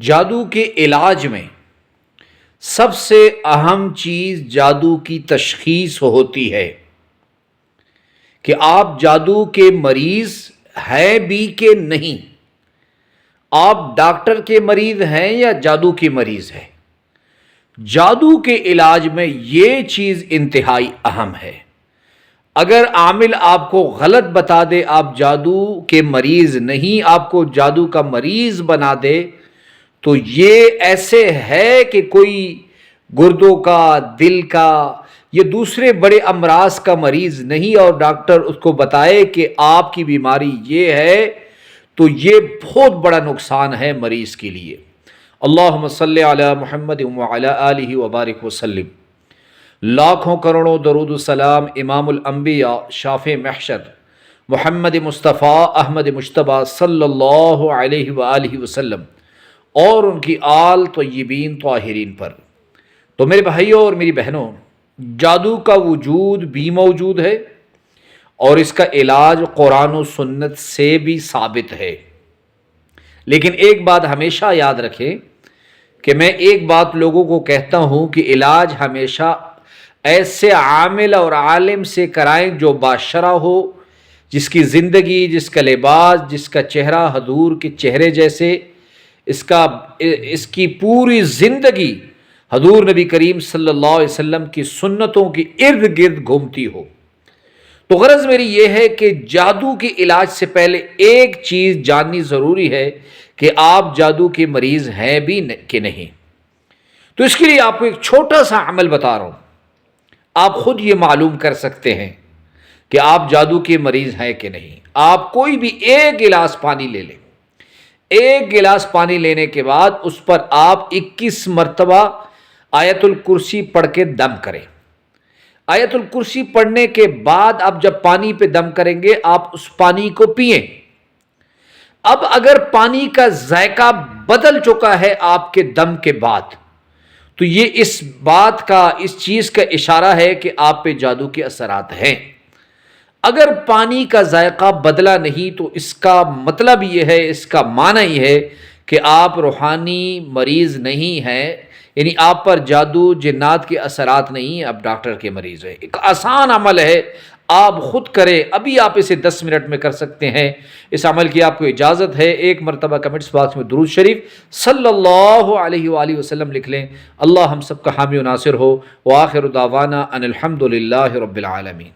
جادو کے علاج میں سب سے اہم چیز جادو کی تشخیص ہوتی ہے کہ آپ جادو کے مریض ہیں بھی کہ نہیں، آپ ڈاکٹر کے مریض ہیں یا جادو کے مریض ہیں۔ جادو کے علاج میں یہ چیز انتہائی اہم ہے۔ اگر عامل آپ کو غلط بتا دے آپ جادو کے مریض نہیں، آپ کو جادو کا مریض بنا دے، تو یہ ایسے ہے کہ کوئی گردوں کا، دل کا یا دوسرے بڑے امراض کا مریض نہیں، اور ڈاکٹر اس کو بتائے کہ آپ کی بیماری یہ ہے، تو یہ بہت بڑا نقصان ہے مریض کے لیے۔ اللہم صلی علی محمد وعلی آلہ وبارک وسلم۔ لاکھوں کروڑوں درود و سلام امام الانبیاء شافع محشر محمد مصطفیٰ احمد مجتبیٰ صلی اللہ علیہ وآلہ وسلم اور ان کی آل طیبین طاہرین پر۔ تو میرے بھائیوں اور میری بہنوں، جادو کا وجود بھی موجود ہے اور اس کا علاج قرآن و سنت سے بھی ثابت ہے۔ لیکن ایک بات ہمیشہ یاد رکھیں کہ میں ایک بات لوگوں کو کہتا ہوں کہ علاج ہمیشہ ایسے عامل اور عالم سے کرائیں جو باشرہ ہو، جس کی زندگی، جس کا لباس، جس کا چہرہ حضور کے چہرے جیسے، اس کی پوری زندگی حضور نبی کریم صلی اللہ علیہ وسلم کی سنتوں کی ارد گرد گھومتی ہو۔ تو غرض میری یہ ہے کہ جادو کے علاج سے پہلے ایک چیز جاننی ضروری ہے کہ آپ جادو کے مریض ہیں بھی کہ نہیں۔ تو اس کے لیے آپ کو ایک چھوٹا سا عمل بتا رہا ہوں، آپ خود یہ معلوم کر سکتے ہیں کہ آپ جادو کے مریض ہیں کہ نہیں۔ آپ کوئی بھی ایک گلاس پانی لے لیں، ایک گلاس پانی لینے کے بعد اس پر آپ 21 مرتبہ آیت الکرسی پڑھ کے دم کریں۔ آیت الکرسی پڑھنے کے بعد آپ جب پانی پہ دم کریں گے، آپ اس پانی کو پئیں۔ اب اگر پانی کا ذائقہ بدل چکا ہے آپ کے دم کے بعد، تو یہ اس چیز کا اشارہ ہے کہ آپ پہ جادو کے اثرات ہیں۔ اگر پانی کا ذائقہ بدلا نہیں تو اس کا مطلب یہ ہے، اس کا معنی یہ ہے کہ آپ روحانی مریض نہیں ہیں، یعنی آپ پر جادو جنات کے اثرات نہیں، آپ ڈاکٹر کے مریض ہیں۔ ایک آسان عمل ہے، آپ خود کریں، ابھی آپ اسے 10 منٹ میں کر سکتے ہیں۔ اس عمل کی آپ کو اجازت ہے۔ ایک مرتبہ کمنٹس باکس میں درود شریف صلی اللہ علیہ وآلہ وسلم لکھ لیں۔ اللہ ہم سب کا حامی و ناصر ہو۔ وآخر دعوانا ان الحمد للہ رب العالمین۔